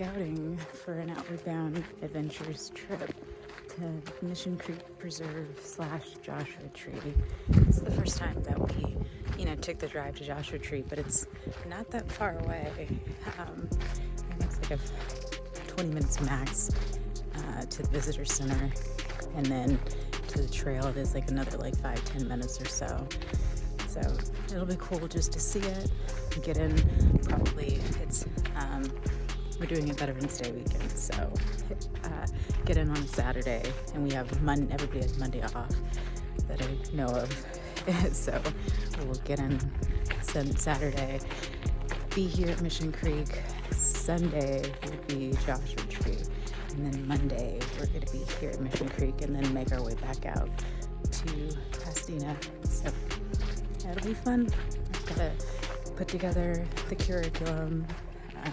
scouting for an Outward Bound Adventures trip to Mission Creek Preserve / Joshua Tree. It's the first time that we, took the drive to Joshua Tree, but it's not that far away. It's like a 20 minutes max to the visitor center, and then to the trail it is like another 5-10 minutes or so. So it'll be cool just to see it, get in. Probably it's we're doing a Veterans Day weekend, so get in on a Saturday, and we have everybody has Monday off that I know of. So we'll get in Saturday, be here at Mission Creek. Sunday will be Joshua Tree, and then Monday we're going to be here at Mission Creek, and then make our way back out to Pasadena. So it'll be fun. I've got to put together the curriculum,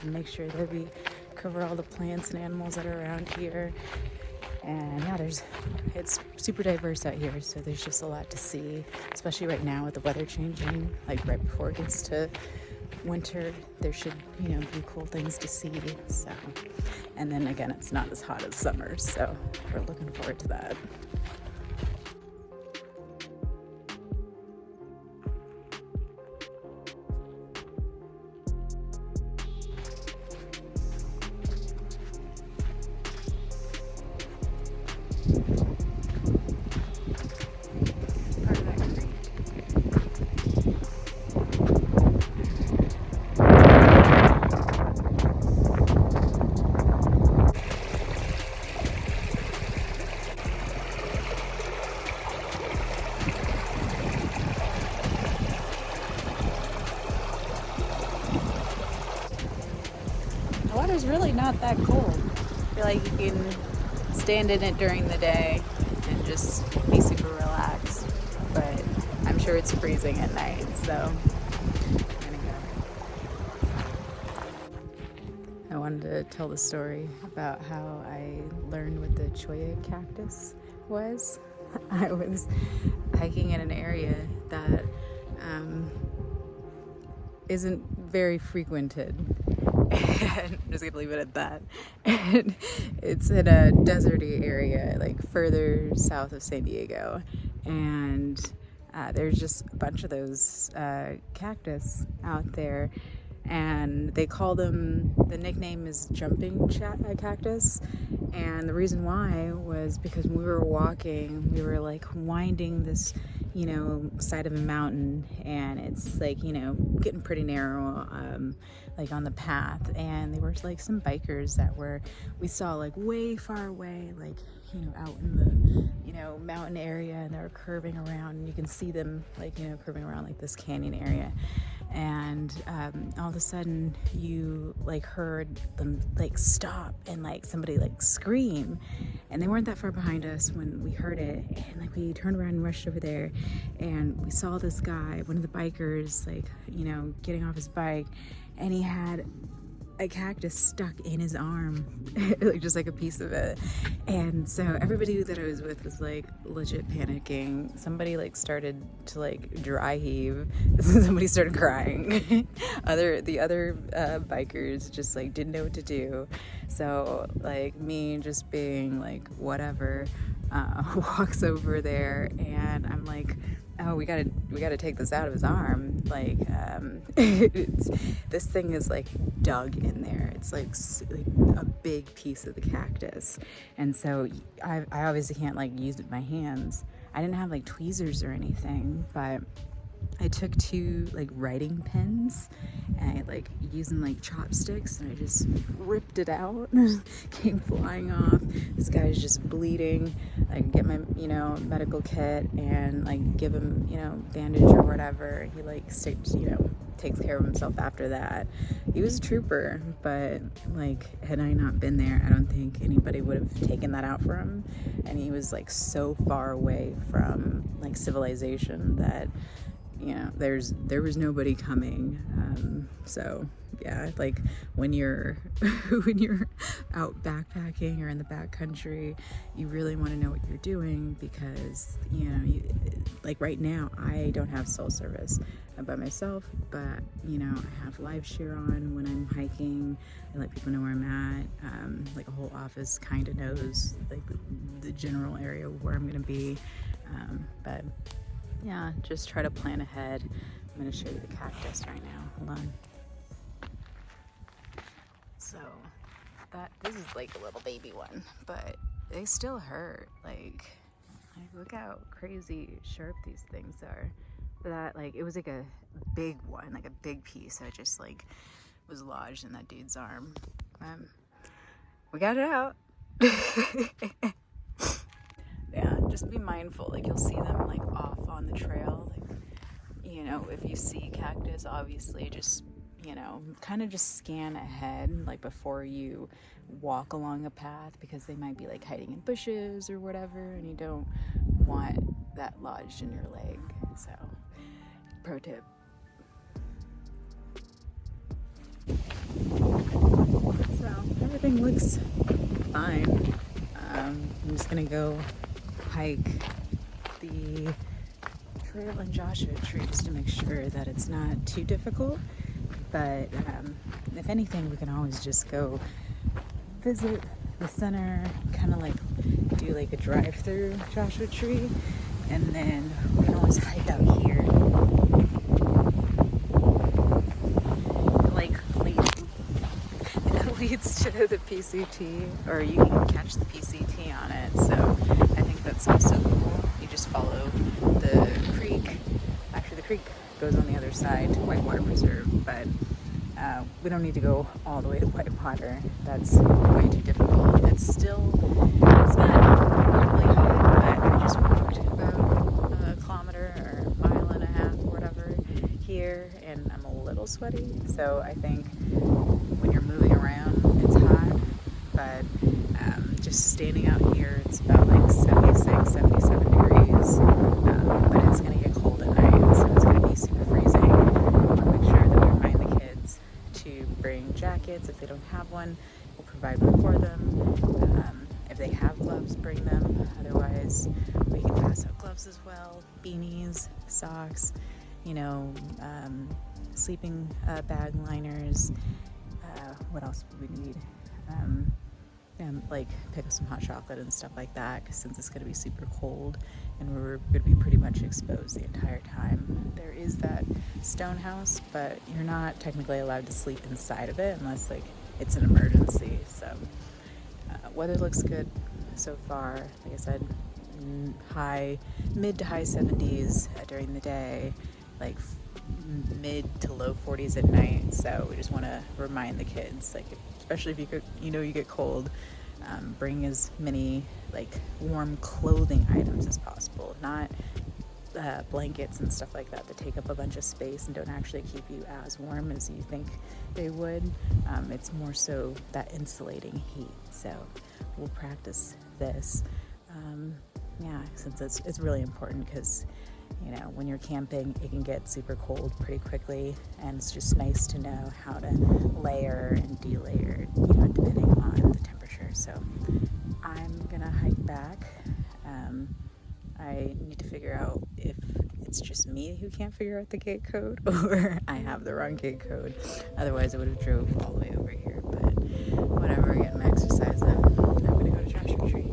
make sure that we cover all the plants and animals that are around here. And it's super diverse out here, so there's just a lot to see, especially right now with the weather changing. Right before it gets to winter, there should, be cool things to see. So, and then again, it's not as hot as summer, so we're looking forward to that. The water's really not that cold. I feel like you can stand in it during the day and just be super relaxed, but I'm sure it's freezing at night, so I'm gonna go. I wanted to tell the story about how I learned what the cholla cactus was. I was hiking in an area that isn't very frequented. I'm just gonna leave it at that. And it's in a deserty area, further south of San Diego, and there's just a bunch of those cactus out there, and they call them, the nickname is jumping cactus. And the reason why was because when we were walking, we were winding this side of a mountain, and it's getting pretty narrow on the path, and there were some bikers that we saw way far away, out in the mountain area, and they were curving around, and you can see them curving around this canyon area. And all of a sudden you heard them stop and somebody scream, and they weren't that far behind us when we heard it, and we turned around and rushed over there, and we saw this guy, one of the bikers, getting off his bike, and he had a cactus stuck in his arm, just a piece of it. And so everybody that I was with was legit panicking. Somebody started to dry heave. Somebody started crying. The other bikers just didn't know what to do. So me just being whatever, walks over there, and I'm oh, we gotta take this out of his arm. This thing is dug in there. It's a big piece of the cactus, and so I obviously can't use it with my hands. I didn't have tweezers or anything, but I took two writing pens, and I used them chopsticks, and I just ripped it out. Came flying off. This guy's just bleeding. I get my medical kit and give him bandage or whatever. He takes care of himself after that. He was a trooper, but had I not been there, I don't think anybody would have taken that out for him. And he was so far away from civilization that you know, there was nobody coming. So yeah, like when you're when you're out backpacking or in the backcountry, you really want to know what you're doing, because you know, like right now I don't have cell service by myself, but you know, I have live share on when I'm hiking. I let people know where I'm at. Like a whole office kind of knows like the general area where I'm gonna be. But yeah, just try to plan ahead. I'm gonna show you the cactus right now. Hold on. So this is like a little baby one, but they still hurt. Like look how crazy sharp these things are. That like it was like a big one, like a big piece that just like was lodged in that dude's arm. We got it out. Yeah, just be mindful. Like you'll see them like off on the trail. Like, you know, if you see cactus, obviously just, you know, kind of just scan ahead, like before you walk along a path, because they might be like hiding in bushes or whatever, and you don't want that lodged in your leg. So, pro tip. So everything looks fine. I'm just gonna go hike the trail in Joshua Tree just to make sure that it's not too difficult. But if anything, we can always just go visit the center, kind of like do like a drive-through Joshua Tree, and then we can always hike out here. It leads to the PCT, or you can catch the PCT on it. So I think that's also cool. You just follow the creek. Actually, the creek goes on the other side to Whitewater Preserve, but we don't need to go all the way to Whitewater. That's way too difficult. It's not incredibly high, but I just walked about a kilometer or a mile and a half or whatever here, and I'm a little sweaty. So I think when you're moving around, it's hot, but just standing out here, it's about like 76, 77 degrees, but it's going to get cold at night, so it's going to be super freezing. I want to make sure that we remind the kids to bring jackets. If they don't have one, we'll provide one for them. If they have gloves, bring them. Otherwise, we can pass out gloves as well, beanies, socks, you know, sleeping bag liners. What else would we need? And like pick up some hot chocolate and stuff like that, because since it's going to be super cold and we're going to be pretty much exposed the entire time. There is that stone house, but you're not technically allowed to sleep inside of it unless like it's an emergency. So weather looks good so far. Like I said, mid to high 70s during the day, like mid to low 40s at night. So we just want to remind the kids, like especially if you get cold, bring as many like warm clothing items as possible, not blankets and stuff like that take up a bunch of space and don't actually keep you as warm as you think they would. It's more so that insulating heat. So we'll practice this. Yeah, since it's really important, because you know, when you're camping, it can get super cold pretty quickly, and it's just nice to know how to layer and delayer, you know, depending on the temperature. So I'm gonna hike back. I need to figure out if it's just me who can't figure out the gate code or I have the wrong gate code. Otherwise, I would have drove all the way over here. But whatever, getting my exercise in. I'm gonna go to Joshua Tree.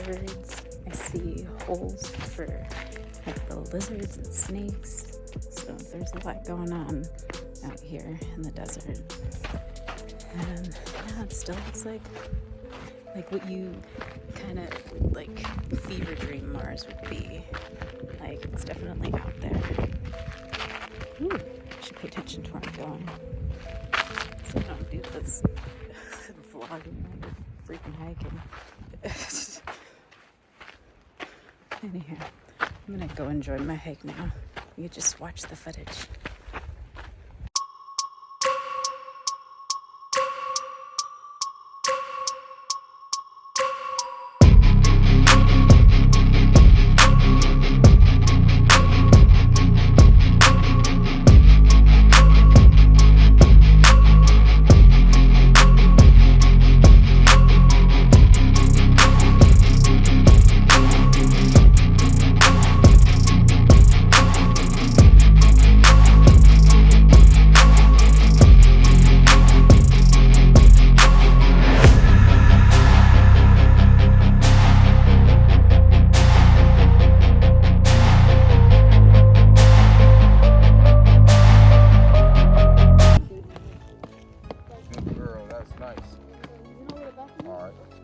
birds. I see holes for like the lizards and snakes. So there's a lot going on out here in the desert. And yeah, it still looks like what you kind of like fever dream Mars would be. Like, it's definitely out there. Ooh, I should pay attention to where I'm going, so I don't do this vlogging while you're freaking hiking. Anyhow, I'm gonna go enjoy my hike now. You just watch the footage.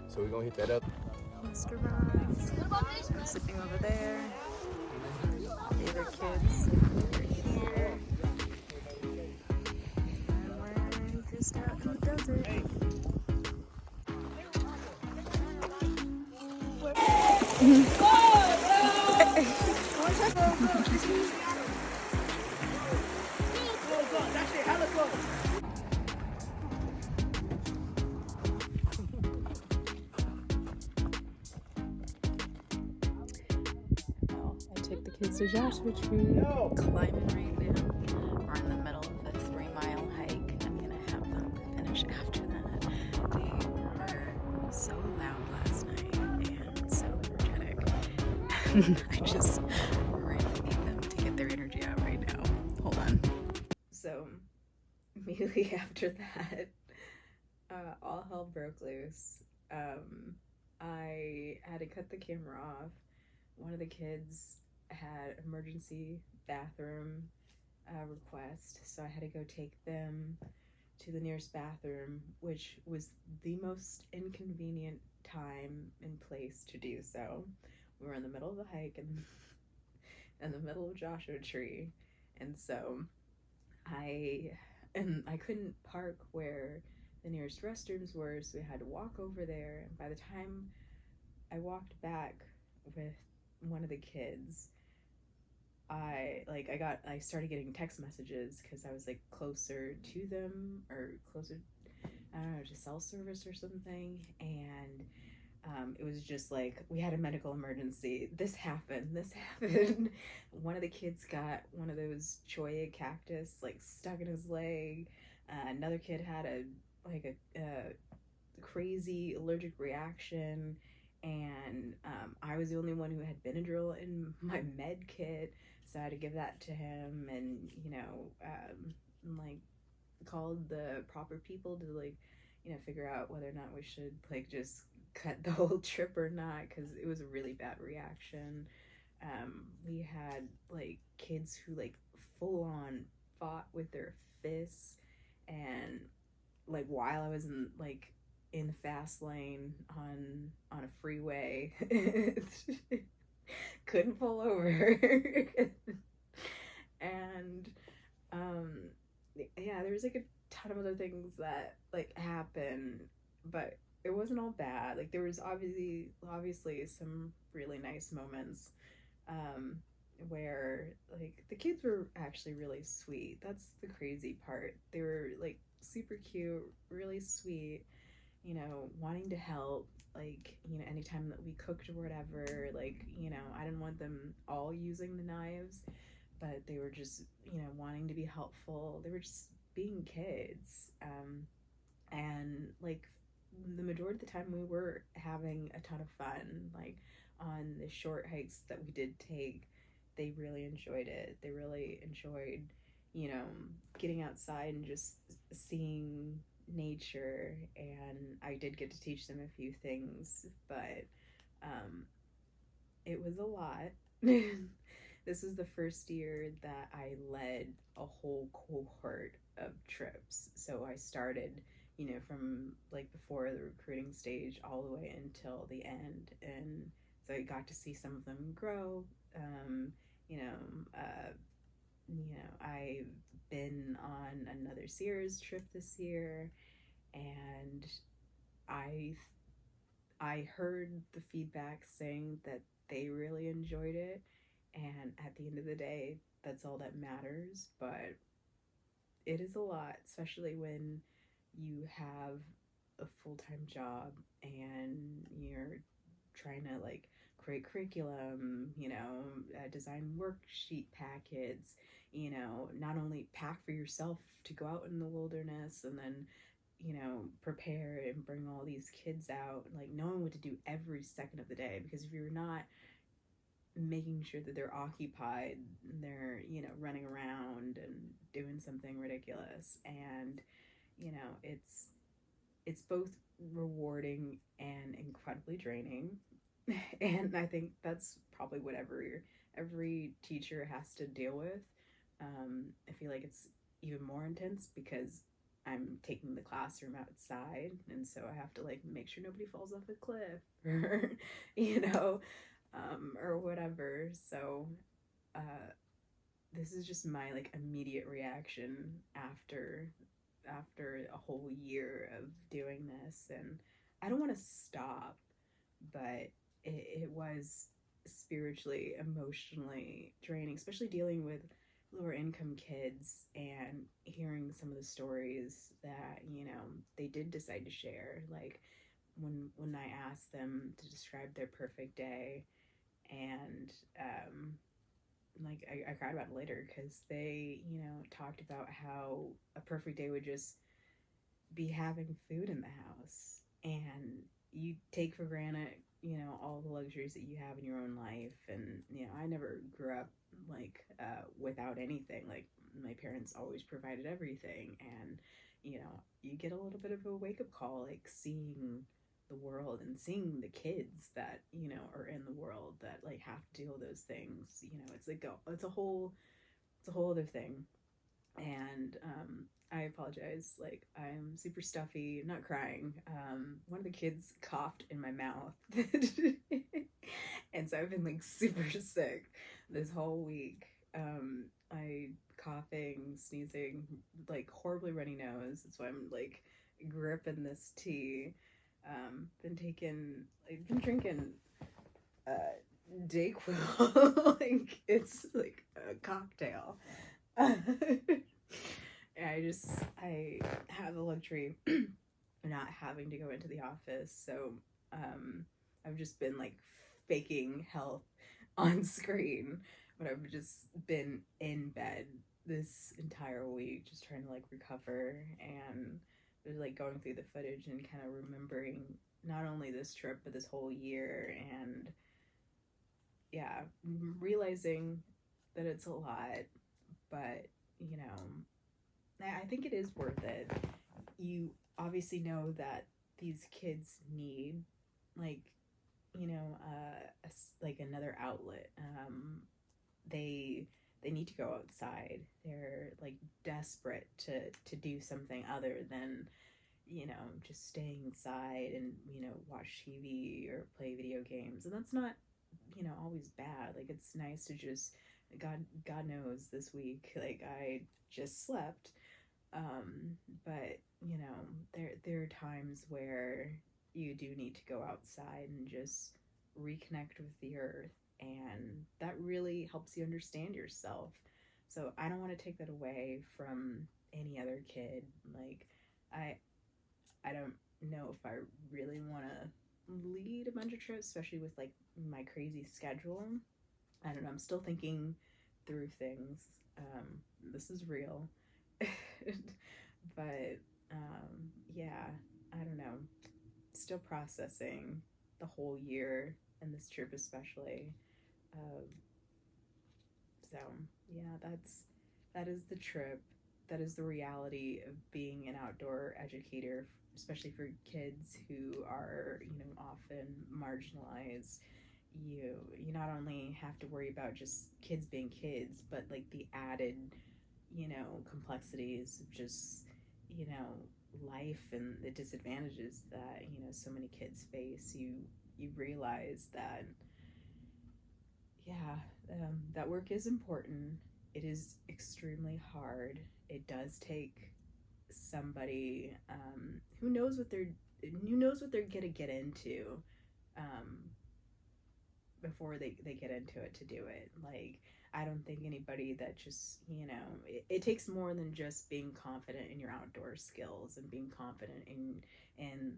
So we're gonna hit that up. Mr. Ross, I'm sitting over there. The other kids are eating here. And we're just out in the desert. I took the kids to Joshua Tree, climbing right now. We're in the middle of a 3-mile hike. I'm gonna have them finish after that. They were so loud last night and so energetic. I just really need them to get their energy out right now. Hold on. So immediately after that, all hell broke loose. I had to cut the camera off. One of the kids had emergency bathroom request, so I had to go take them to the nearest bathroom, which was the most inconvenient time and place to do so. We were in the middle of the hike and in the middle of Joshua Tree, and so I couldn't park where the nearest restrooms were, so we had to walk over there. And by the time I walked back with one of the kids, I started getting text messages because I was like closer to them, or closer, I don't know, to cell service or something, and it was just like, we had a medical emergency. This happened. One of the kids got one of those cholla cactus like stuck in his leg. Another kid had a crazy allergic reaction, and I was the only one who had Benadryl in my med kit, so I had to give that to him, and called the proper people to figure out whether or not we should just cut the whole trip or not, because it was a really bad reaction. We had kids who full on fought with their fists, and while I was in the fast lane on a freeway, couldn't pull over. And yeah, there was a ton of other things that happened, but it wasn't all bad. There was obviously some really nice moments where the kids were actually really sweet. That's the crazy part. They were super cute, really sweet, wanting to help, anytime that we cooked or whatever, I didn't want them all using the knives, but they were just, wanting to be helpful. They were just being kids. And the majority of the time we were having a ton of fun. On the short hikes that we did take, they really enjoyed it. They really enjoyed, getting outside and just seeing nature. And I did get to teach them a few things, but It was a lot. This was the first year that I led a whole cohort of trips. So I started, from like before the recruiting stage all the way until the end. And so I got to see some of them grow. Um, you know, uh, I've been on another Sears trip this year, and I I heard the feedback saying that they really enjoyed it, and at the end of the day, that's all that matters. But it is a lot, especially when you have a full-time job and you're trying to like create curriculum, design worksheet packets, not only pack for yourself to go out in the wilderness and then prepare and bring all these kids out, like knowing what to do every second of the day. Because if you're not making sure that they're occupied, they're, running around and doing something ridiculous. And, it's both rewarding and incredibly draining. And I think that's probably what every teacher has to deal with. I feel like it's even more intense because I'm taking the classroom outside, and so I have to like make sure nobody falls off a cliff or you know or whatever. So uh, this is just my like immediate reaction after a whole year of doing this, and I don't want to stop, but it was spiritually, emotionally draining, especially dealing with lower income kids and hearing some of the stories that they did decide to share, like when I asked them to describe their perfect day. And like I cried about it later because they talked about how a perfect day would just be having food in the house, and you take for granted all the luxuries that you have in your own life. And I never grew up like without anything. Like my parents always provided everything, and you get a little bit of a wake-up call, like seeing the world and seeing the kids that are in the world that like have to deal with those things. It's like it's a whole other thing. And I apologize. Like I'm super stuffy. I'm not crying. One of the kids coughed in my mouth, and so I've been like super sick this whole week. I coughing, sneezing, like horribly runny nose. That's why I'm like gripping this tea. Been drinking uh Dayquil like it's like a cocktail. I have the luxury of not having to go into the office, so I've just been like faking health on screen, but I've just been in bed this entire week just trying to like recover, and just like going through the footage and kind of remembering not only this trip but this whole year. And yeah, realizing that it's a lot, but I think it is worth it. You obviously know that these kids need like like another outlet. They need to go outside. They're like desperate to do something other than just staying inside and watch TV or play video games. And that's not always bad. Like it's nice to just God knows this week like I just slept. But there are times where you do need to go outside and just reconnect with the earth, and that really helps you understand yourself. So I don't want to take that away from any other kid. Like I I don't know if I really want to lead a bunch of trips, especially with like my crazy schedule. I don't know. I'm still thinking through things. This is real. But yeah, I don't know. Still processing the whole year and this trip especially. Um, so yeah, that is the trip. That is the reality of being an outdoor educator especially for kids who are, often marginalized. You not only have to worry about just kids being kids, but like the added, complexities of just, life and the disadvantages that, so many kids face. You realize that, yeah, that work is important. It is extremely hard. It does take somebody who knows what they're gonna get into, um, before they get into it to do it. Like, I don't think anybody that just, it takes more than just being confident in your outdoor skills and being confident in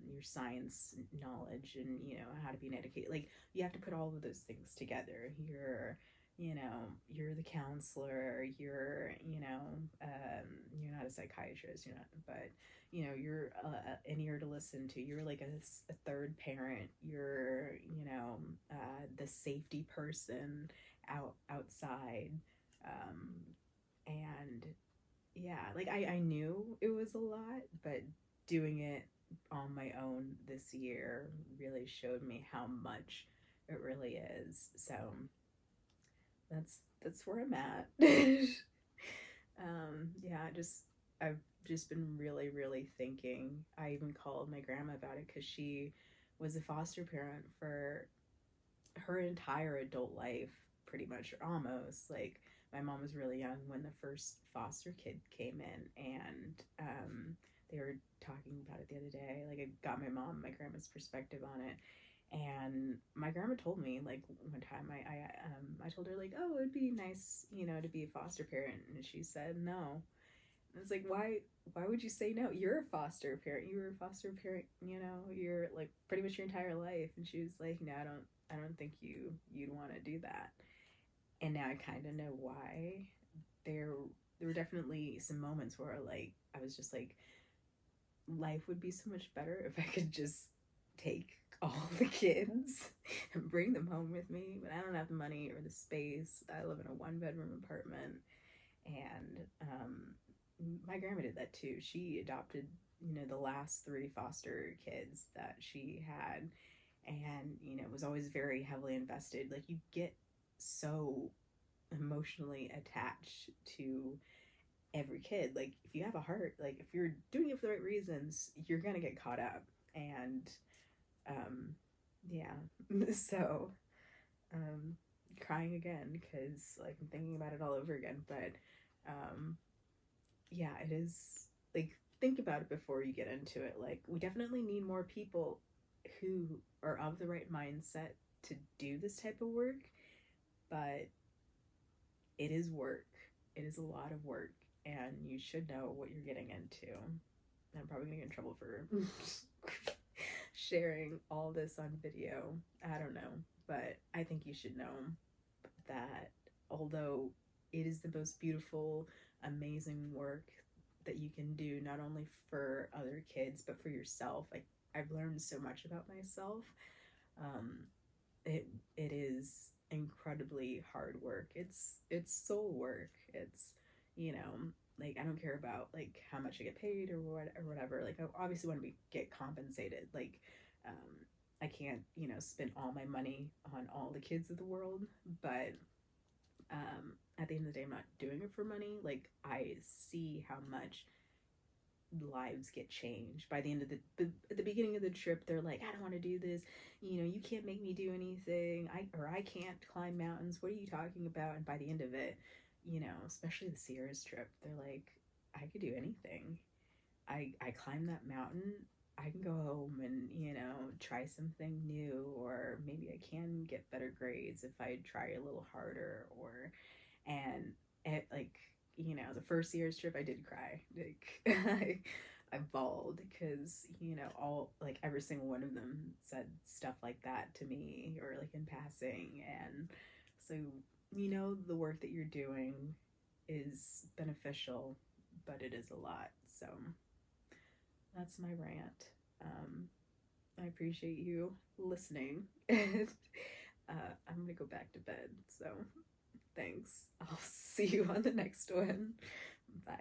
your science knowledge and, how to be an educator. Like, you have to put all of those things together. You're the counselor, you're not a psychiatrist, but you're an ear to listen to. You're like a third parent. You're, the safety person outside. And yeah, like I knew it was a lot, but doing it on my own this year really showed me how much it really is. So that's where I'm at. Yeah, I've just been really, really thinking. I even called my grandma about it because she was a foster parent for her entire adult life, pretty much, or almost. Like, my mom was really young when the first foster kid came in, and they were talking about it the other day. Like, I got my grandma's perspective on it. And my grandma told me, like, one time I told her, like, oh, it would be nice, to be a foster parent, and she said no. And it's like, why would you say no? You're a foster parent. You were a foster parent, you're like pretty much your entire life. And she was like, no, I don't think you'd want to do that. And now I kind of know why. There were definitely some moments where, like, I was just like, life would be so much better if I could just take all the kids and bring them home with me, but I don't have the money or the space. I live in a 1-bedroom apartment, and my grandma did that too. She adopted, the last 3 foster kids that she had, and was always very heavily invested. Like, you get so emotionally attached to every kid. Like, if you have a heart, like, if you're doing it for the right reasons, you're gonna get caught up. And yeah. So crying again because, like, I'm thinking about it all over again. But yeah, it is, like, think about it before you get into it. Like, we definitely need more people who are of the right mindset to do this type of work, but it is work. It is a lot of work, and you should know what you're getting into. I'm probably gonna get in trouble for sharing all this on video. I don't know, but I think you should know that although it is the most beautiful, amazing work that you can do, not only for other kids but for yourself. Like, I've learned so much about myself. It is incredibly hard work. It's soul work. It's, like, I don't care about, like, how much I get paid or whatever. Like, I obviously want to get compensated. Like, I can't, spend all my money on all the kids of the world, but at the end of the day, I'm not doing it for money. Like, I see how much lives get changed by the end of at the beginning of the trip. They're like, I don't want to do this, you can't make me do anything, I can't climb mountains, what are you talking about? And by the end of it, especially the Sierras trip, they're like, I could do anything. I climb that mountain, I can go home and, try something new, or maybe I can get better grades if I try a little harder. And it, like, the first year's trip, I did cry. Like, I bawled because, all, like, every single one of them said stuff like that to me, or like in passing. And so, the work that you're doing is beneficial, but it is a lot. So that's my rant. I appreciate you listening. And I'm gonna go back to bed. So thanks. I'll see you on the next one. Bye.